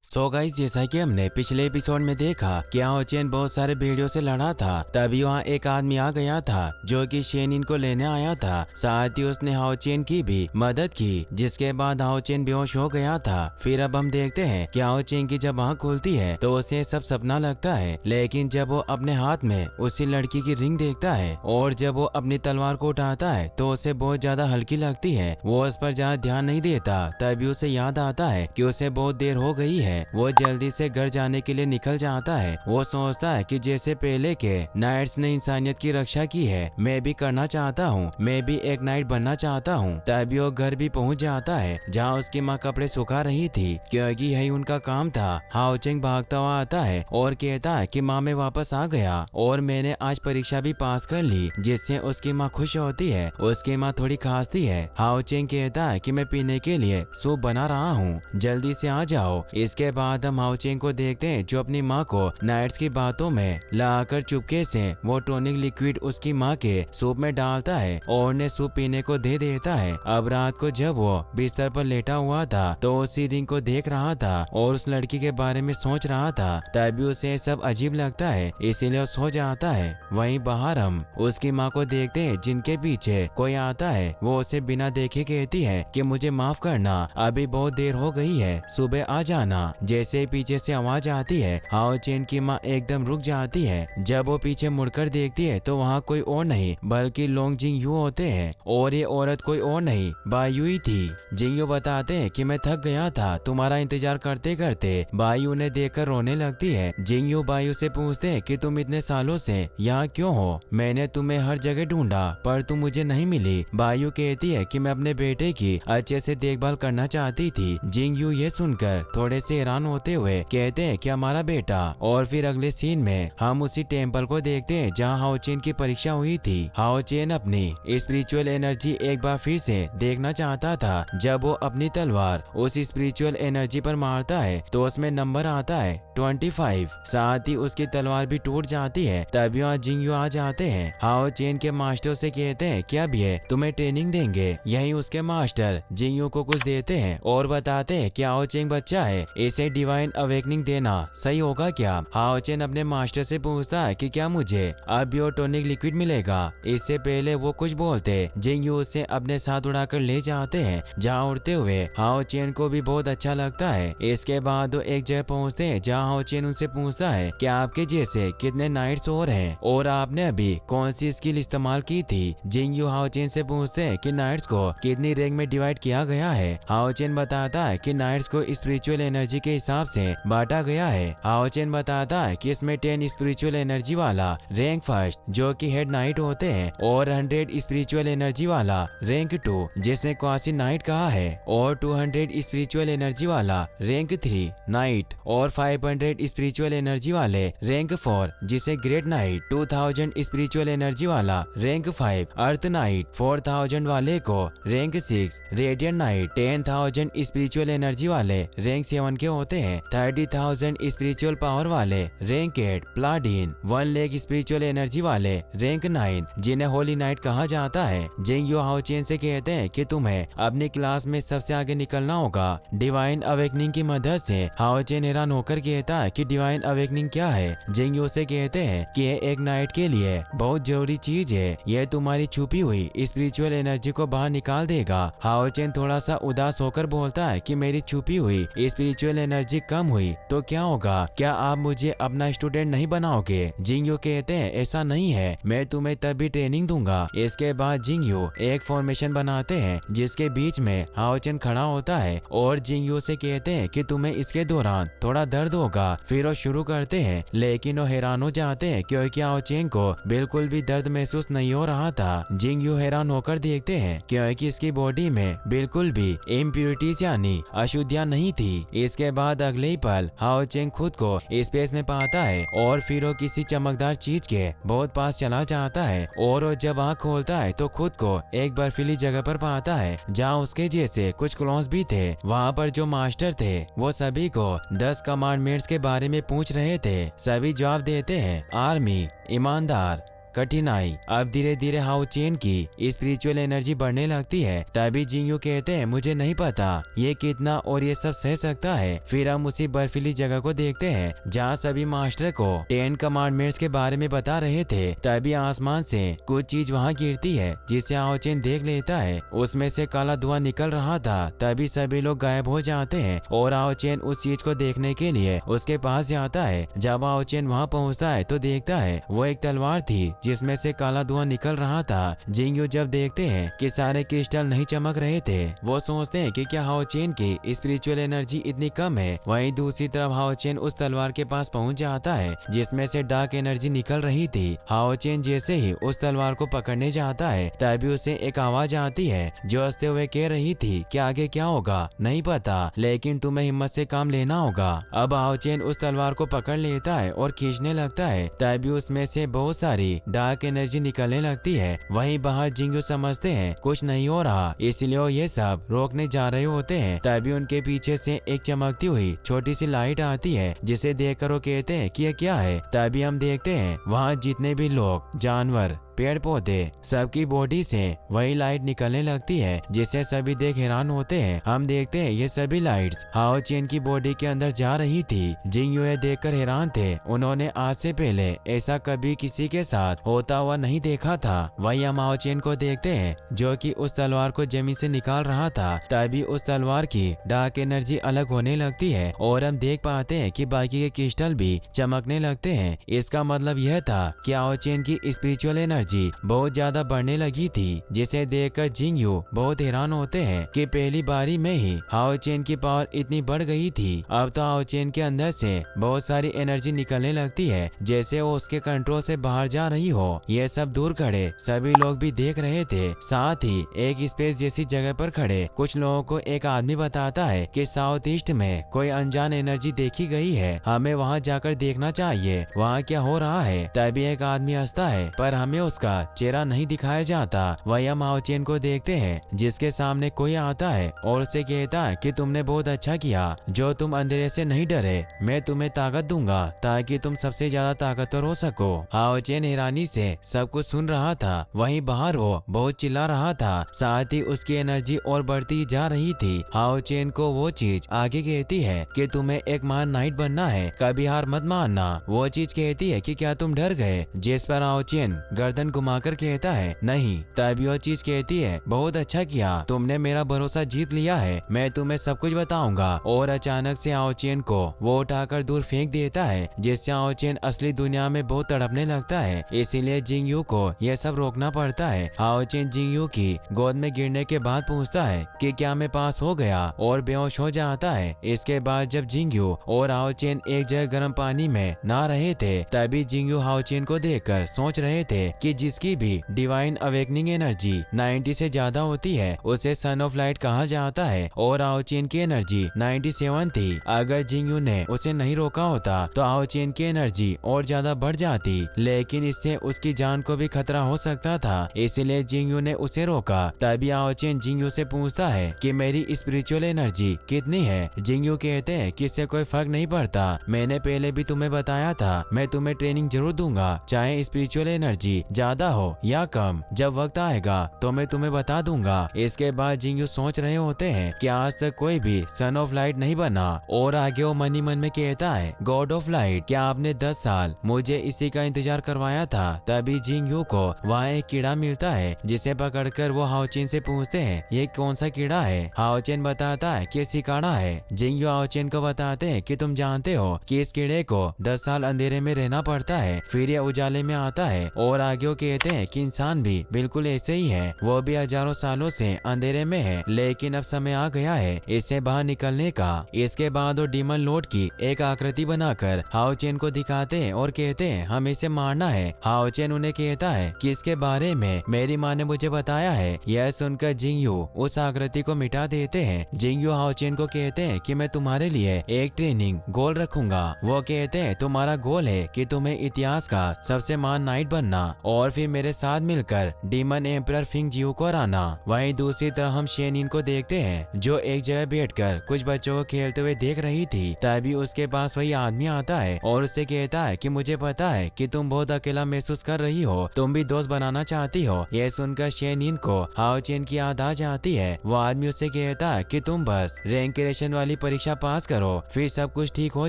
So guys, जैसा कि हमने पिछले एपिसोड में देखा कि हाओ चेन बहुत सारे भेड़ियों से लड़ा था। तभी वहाँ एक आदमी आ गया था जो कि शेनिन को लेने आया था। साथ ही उसने हाओ चेन की भी मदद की, जिसके बाद हाओ चेन बेहोश हो गया था। फिर अब हम देखते हैं कि हाओ चेन की जब आँख खुलती है तो उसे सब सपना लगता है, लेकिन जब वो अपने हाथ में उसी लड़की की रिंग देखता है और जब वो अपनी तलवार को उठाता है तो उसे बहुत ज्यादा हल्की लगती है। वो उस पर ज्यादा ध्यान नहीं देता। तभी उसे याद आता है कि उसे बहुत देर हो गई है। वो जल्दी से घर जाने के लिए निकल जाता है। वो सोचता है कि जैसे पहले के नाइट्स ने इंसानियत की रक्षा की है, मैं भी करना चाहता हूँ, मैं भी एक नाइट बनना चाहता हूँ। तभी वो घर भी पहुँच जाता है जहाँ उसकी माँ कपड़े सुखा रही थी, क्योंकि यही उनका काम था। हाओ चेंग भागता हुआ आता है और कहता है कि माँ मैं वापस आ गया और मैंने आज परीक्षा भी पास कर ली, जिससे उसकी माँ खुश होती है। उसकी माँ थोड़ी खांसती है। हाओ चेंग कहता है कि मैं पीने के लिए सूप बना रहा हूँ, जल्दी से आ जाओ। इसके बाद हम हाओ चेंग को देखते हैं जो अपनी माँ को नाइट्स की बातों में लाकर चुपके से वो टॉनिक लिक्विड उसकी माँ के सूप में डालता है और उन्हें सूप पीने को दे देता है। अब रात को जब वो बिस्तर पर लेटा हुआ था तो उसी रिंग को देख रहा था और उस लड़की के बारे में सोच रहा था। तभी उसे सब अजीब लगता है, इसीलिए वो सो जाता है। वहीं बाहर हम उसकी माँ को देखते हैं जिनके पीछे कोई आता है। वो उसे बिना देखे कहती है कि मुझे माफ करना, अभी बहुत देर हो गई है, सुबह आ जाना। जैसे ही पीछे से आवाज आती है, हाओ चेन की माँ एकदम रुक जाती है। जब वो पीछे मुड़कर देखती है तो वहाँ कोई और नहीं बल्कि लोंग जिंग यू होते हैं और ये औरत कोई और नहीं बायू ही थी। जिंग यू बताते हैं कि मैं थक गया था तुम्हारा इंतजार करते करते। बायू ने देखकर रोने लगती है। जिंग यू बायू से पूछते हैं कि तुम इतने सालों से यहाँ क्यों हो, मैंने तुम्हें हर जगह ढूंढा पर तुम मुझे नहीं मिली। बायू कहती है कि मैं अपने बेटे की अच्छे से देखभाल करना चाहती थी। जिंग यू ये सुनकर थोड़े से हैरान होते हुए कहते हैं कि हमारा बेटा। और फिर अगले सीन में हम उसी टेम्पल को देखते हैं जहाँ हाओ चेन की परीक्षा हुई थी। हाओ चेन अपनी स्पिरिचुअल एनर्जी एक बार फिर से देखना चाहता था। जब वो अपनी तलवार उस स्पिरिचुअल एनर्जी पर मारता है तो उसमें नंबर आता है 25। साथ ही उसकी तलवार भी टूट जाती है। तभी वहाँ जिंग यू आ जाते हैं। हाओ चेन के मास्टर से कहते हैं कि अब ये तुम्हें ट्रेनिंग देंगे। यही उसके मास्टर जिंग यू को कुछ देते हैं और बताते हैं कि हाओ चेन बच्चा है, इसे डिवाइन अवेकनिंग देना सही होगा क्या। हाओ चेन अपने मास्टर से पूछता है कि क्या मुझे अब भी टॉनिक लिक्विड मिलेगा। इससे पहले वो कुछ बोलते जिंग यू उसे अपने साथ उड़ाकर ले जाते हैं, जहाँ उड़ते हुए हाओ चेन को भी बहुत अच्छा लगता है। इसके बाद वो एक जगह पहुँचते हैं जहाँ हाओ चेन उनसे पूछता है कि आपके जैसे कितने नाइट्स और हैं और आपने अभी कौन सी स्किल इस्तेमाल की थी। जिंग यू हाओ चेन से पूछते हैं कि नाइट्स को कितनी रैंक में डिवाइड किया गया है। हाओ चेन बताता है कि नाइट्स को स्पिरिचुअल एनर्जी के हिसाब से बांटा गया है। हाओ चेन बताता है कि इसमें 10 स्पिरिचुअल एनर्जी वाला रैंक फर्स्ट जो कि हेड नाइट होते हैं और 100 स्पिरिचुअल एनर्जी वाला रैंक 2 जिसे क्वासी नाइट कहा है और 200 स्पिरिचुअल एनर्जी वाला रैंक 3 नाइट और 500 स्पिरिचुअल एनर्जी वाले रैंक 4 जिसे ग्रेट नाइट, 2000 स्पिरिचुअल एनर्जी वाला रैंक 5 अर्थ नाइट, 4000 वाले को rank 6 radiant night, 10,000 spiritual energy वाले रैंक 7 के होते हैं, 30,000 स्पिरिचुअल पावर वाले रैंक 8 प्लाडीन, 1 लाख स्पिरिचुअल एनर्जी वाले रैंक 9 जिन्हें होली नाइट कहा जाता है। जिंग यू हाओ चेन से कहते हैं कि तुम्हें अपनी क्लास में सबसे आगे निकलना होगा डिवाइन अवेकनिंग की मदद से। हाओ चेन हैरान होकर कहता है कि डिवाइन अवेकनिंग क्या है। जिंग यू से कहते हैं कि ये एक नाइट के लिए बहुत जरूरी चीज है, यह तुम्हारी छुपी हुई स्पिरिचुअल एनर्जी को बाहर निकाल देगा। हाओ चेन थोड़ा सा उदास होकर बोलता है कि मेरी छुपी हुई स्पिरिचुअल एनर्जी कम हुई तो क्या होगा, क्या आप मुझे अपना स्टूडेंट नहीं बनाओगे। जिंग यू कहते हैं ऐसा नहीं है, मैं तुम्हें तब भी ट्रेनिंग दूंगा। इसके बाद जिंग यू एक फॉर्मेशन बनाते हैं जिसके बीच में हाओ चेन खड़ा होता है और जिंग यू से कहते हैं कि तुम्हें इसके दौरान थोड़ा दर्द होगा। फिर वो शुरू करते हैं लेकिन वो हैरान हो जाते हैं क्योंकि हाओ चेन को बिल्कुल भी दर्द महसूस नहीं हो रहा था। जिंग यू हैरान होकर देखते हैं क्योंकि इसकी बॉडी में बिल्कुल भी इम्प्योरिटीज यानी अशुद्धियां नहीं थी। इसके बाद अगले ही पल हाओ चेन खुद को स्पेस में पाता है और फिर वो किसी चमकदार चीज के बहुत पास चला जाता है और वो जब आँख खोलता है तो खुद को एक बर्फीली जगह पर पाता है जहाँ उसके जैसे कुछ क्लोन्स भी थे। वहाँ पर जो मास्टर थे वो सभी को 10 कमांडमेंट्स के बारे में पूछ रहे थे। सभी जवाब देते हैं आर्मी, ईमानदार, कठिनाई। अब धीरे धीरे हाओ चेन की स्पिरिचुअल एनर्जी बढ़ने लगती है। तभी जिंगयू कहते हैं मुझे नहीं पता ये कितना और ये सब सह सकता है। फिर हम उसी बर्फीली जगह को देखते हैं जहाँ सभी मास्टर को 10 कमांडमेंट्स के बारे में बता रहे थे। तभी आसमान से कुछ चीज वहाँ गिरती है जिसे हाओ चेन देख लेता है। उसमें से काला धुआं निकल रहा था। तभी सभी लोग गायब हो जाते हैं और हाओ चेन उस चीज को देखने के लिए उसके पास जाता है। जब हाओ चेन वहाँ पहुँचता है तो देखता है वो एक तलवार थी जिसमें से काला धुआं निकल रहा था। जिंगयू जब देखते हैं कि सारे क्रिस्टल नहीं चमक रहे थे, वो सोचते हैं कि क्या हाओ चेन की स्पिरिचुअल एनर्जी इतनी कम है। वहीं दूसरी तरफ हाओ चेन उस तलवार के पास पहुंच जाता है जिसमें से डार्क एनर्जी निकल रही थी। हाओ चेन जैसे ही उस तलवार को पकड़ने जाता है तभी उसे एक आवाज आती है जो हंसते हुए कह रही थी कि आगे क्या होगा नहीं पता, लेकिन तुम्हें हिम्मत से काम लेना होगा। अब हाओ चेन उस तलवार को पकड़ लेता है और खींचने लगता है। तभी उसमें से बहुत सारी डार्क एनर्जी निकलने लगती है। वहीं बाहर जिंगयू समझते हैं कुछ नहीं हो रहा, इसलिए वो ये सब रोकने जा रहे होते हैं। तभी उनके पीछे से एक चमकती हुई छोटी सी लाइट आती है जिसे देखकर वो कहते हैं कि ये क्या है। तभी हम देखते हैं वहाँ जितने भी लोग, जानवर, पेड़ पौधे, सबकी बॉडी से वही लाइट निकलने लगती है जिसे सभी देख हैरान होते हैं। हम देखते हैं ये सभी लाइट्स हाओ चेन की बॉडी के अंदर जा रही थी। जिंगयू ये देखकर हैरान थे। उन्होंने आज से पहले ऐसा कभी किसी के साथ होता हुआ नहीं देखा था। वही हम हाओ चेन को देखते हैं जो कि उस तलवार को जमीन से निकाल रहा था। तभी उस तलवार की डार्क एनर्जी अलग होने लगती है और हम देख पाते हैं कि बाकी के क्रिस्टल भी चमकने लगते हैं। इसका मतलब यह था कि हाओ चेन की स्पिरिचुअल एनर्जी बहुत ज्यादा बढ़ने लगी थी, जिसे देखकर जिंगयू बहुत हैरान होते हैं कि पहली बारी में ही हाओ चेन की पावर इतनी बढ़ गई थी। अब तो हाओ चेन के अंदर से बहुत सारी एनर्जी निकलने लगती है जैसे वो उसके कंट्रोल से बाहर जा रही हो। ये सब दूर खड़े सभी लोग भी देख रहे थे। साथ ही एक स्पेस जैसी जगह पर खड़े कुछ लोगों को एक आदमी बताता है कि साउथ ईस्ट में कोई अनजान एनर्जी देखी गई है, हमें वहाँ जाकर देखना चाहिए वहाँ क्या हो रहा है। तभी एक आदमी हंसता है पर हमें उसका चेहरा नहीं दिखाया जाता। वही हम हाओ चेन को देखते हैं जिसके सामने कोई आता है और उसे कहता है कि तुमने बहुत अच्छा किया जो तुम अंधेरे से नहीं डरे। मैं तुम्हें ताकत दूंगा ताकि तुम सबसे ज्यादा ताकतवर हो सको। हाओ चेन हैरानी से सब कुछ सुन रहा था। वहीं बाहर वो बहुत चिल्ला रहा था, साथ ही उसकी एनर्जी और बढ़ती जा रही थी। हाओ चेन को वो चीज आगे कहती है कि तुम्हें एक महान नाइट बनना है, कभी हार मत मानना। वो चीज कहती है कि क्या तुम डर गए, जिस पर हाओ चेन गर्दन घुमाकर कहता है नहीं। तभी वो चीज कहती है बहुत अच्छा किया, तुमने मेरा भरोसा जीत लिया है, मैं तुम्हें सब कुछ बताऊंगा। और अचानक से हाओ चेन को वो उठाकर दूर फेंक देता है जिससे हाओ चेन असली दुनिया में बहुत तड़पने लगता है। इसीलिए जिंगयू को यह सब रोकना पड़ता है। हाओ चेन जिंगयू की गोद में गिरने के बाद पूछता है कि क्या मैं पास हो गया और बेहोश हो जाता है। इसके बाद जब जिंगयू और हाओ चेन एक जगह गर्म पानी में नहा रहे थे तभी जिंगयू हाओ चेन को देखकर सोच रहे थे कि जिसकी भी डिवाइन अवेकनिंग एनर्जी 90 से ज्यादा होती है उसे सन ऑफ लाइट कहा जाता है और हाओ चेन की एनर्जी 97 थी। अगर जिंगयू ने उसे नहीं रोका होता तो हाओ चेन की एनर्जी और ज्यादा बढ़ जाती, लेकिन इससे उसकी जान को भी खतरा हो सकता था, इसलिए जिंगयू ने उसे रोका। तभी हाओ चेन जिंगयू से पूछता है कि मेरी स्पिरिचुअल एनर्जी कितनी है। जिंगयू कहते हैं कि इससे कोई फर्क नहीं पड़ता, मैंने पहले भी तुम्हें बताया था, मैं तुम्हें ट्रेनिंग जरूर दूंगा, चाहे स्पिरिचुअल एनर्जी ज्यादा हो या कम, जब वक्त आएगा तो मैं तुम्हें बता दूंगा। इसके बाद जिंगयू सोच रहे होते हैं कि आज तक कोई भी सन ऑफ लाइट नहीं बना और आगे वो मन ही मन में कहता है गॉड ऑफ लाइट, क्या आपने 10 साल मुझे इसी का इंतजार करवाया था। तभी जिंगयू को वहाँ एक कीड़ा मिलता है जिसे पकड़कर वो हाओ चेन से पूछते हैं ये कौन सा कीड़ा है। हाओ चेन बताता है कि सिकाड़ा है। जिंगयू हाओ चेन को बताते हैं कि तुम जानते हो कि इस कीड़े को 10 साल अंधेरे में रहना पड़ता है, फिर ये उजाले में आता है। और आगे वो कहते हैं कि इंसान भी बिल्कुल ऐसे ही है, वो भी हजारों सालों से अंधेरे में है, लेकिन अब समय आ गया है इससे बाहर निकलने का। इसके बाद वो डीमन लॉर्ड की एक आकृति बनाकर हाओ चेन को दिखाते हैं और कहते हैं हमें इसे मारना है। हाओ चेन उन्हें कहता है कि इसके बारे में मेरी माँ ने मुझे बताया है। यह सुनकर जिंगयू उस आकृति को मिटा देते हैं। जिंगयू हाओ चेन को कहते हैं कि मैं तुम्हारे लिए एक ट्रेनिंग गोल रखूंगा। वो कहते हैं तुम्हारा गोल है कि तुम्हें इतिहास का सबसे महान नाइट बनना और और फिर मेरे साथ मिलकर डीमन एम्परर फिंग जियो को हराना। वहीं दूसरी तरफ हम शेनिन को देखते हैं जो एक जगह बैठकर कुछ बच्चों को खेलते हुए देख रही थी। तभी उसके पास वही आदमी आता है और उससे कहता है कि मुझे पता है कि तुम बहुत अकेला महसूस कर रही हो, तुम भी दोस्त बनाना चाहती हो। यह सुनकर शेनिन को हाओ चेन की याद आ जाती है। वो आदमी उससे कहता है कि तुम बस रैंक वाली परीक्षा पास करो, फिर सब कुछ ठीक हो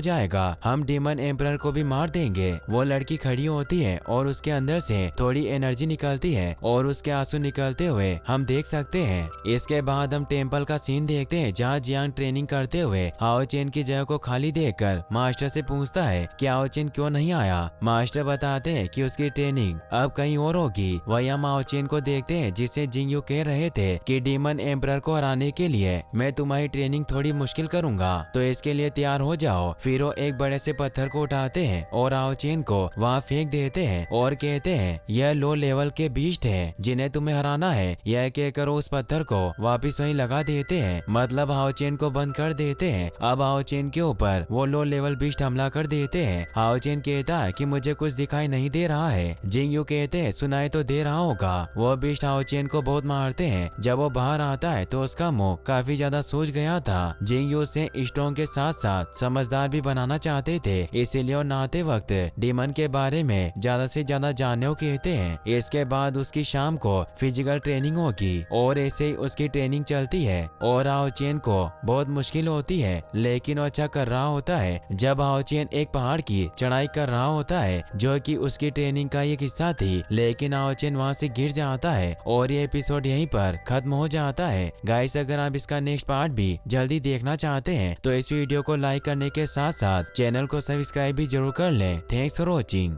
जाएगा, हम डीमन एम्परर को भी मार देंगे। वो लड़की खड़ी होती है और उसके अंदर से थोड़ी एनर्जी निकलती है और उसके आंसू निकलते हुए हम देख सकते हैं। इसके बाद हम टेम्पल का सीन देखते हैं जहाँ जियांग ट्रेनिंग करते हुए हाओ चेन की जगह को खाली देखकर मास्टर से पूछता है कि हाओ चेन क्यों नहीं आया। मास्टर बताते हैं कि उसकी ट्रेनिंग अब कहीं और होगी। वही हम हाओ चेन को देखते हैं जिससे जिंगयू कह रहे थे कि डीमन एम्परर को हराने के लिए मैं तुम्हारी ट्रेनिंग थोड़ी मुश्किल करूंगा, तो इसके लिए तैयार हो जाओ। फिर वो एक बड़े से पत्थर को उठाते हैं और हाओ चेन को वहाँ फेंक देते हैं और कहते हैं यह लो लेवल के बीस्ट है जिन्हें तुम्हें हराना है। यह कहकर उस पत्थर को वापिस वहीं लगा देते हैं, मतलब हाओ चेन को बंद कर देते हैं। अब हाओ चेन के ऊपर वो लो लेवल बीस्ट हमला कर देते हैं। हाओ चेन कहता है कि मुझे कुछ दिखाई नहीं दे रहा है। जिंगयू कहते हैं सुनाई तो दे रहा होगा। वो बीस्ट हाओ चेन को बहुत मारते हैं। जब वो बाहर आता है तो उसका मुंह काफी ज्यादा सूज गया था। जिंगयू उसे स्ट्रॉन्ग के साथ साथ समझदार भी बनाना चाहते थे, इसीलिए वो नहाते वक्त डीमन के बारे में ज्यादा से ज्यादा जानने को कहते हैं। इसके बाद उसकी शाम को फिजिकल ट्रेनिंग होगी और ऐसे ही उसकी ट्रेनिंग चलती है और हाओ चेन को बहुत मुश्किल होती है, लेकिन वो अच्छा कर रहा होता है। जब हाओ चेन एक पहाड़ की चढ़ाई कर रहा होता है जो कि उसकी ट्रेनिंग का एक हिस्सा थी, लेकिन हाओ चेन वहाँ से गिर जाता है और ये एपिसोड यहीं पर खत्म हो जाता है। गाइस, अगर आप इसका नेक्स्ट पार्ट भी जल्दी देखना चाहते हैं तो इस वीडियो को लाइक करने के साथ साथ चैनल को सब्सक्राइब भी जरूर कर लें। Thanks for watching.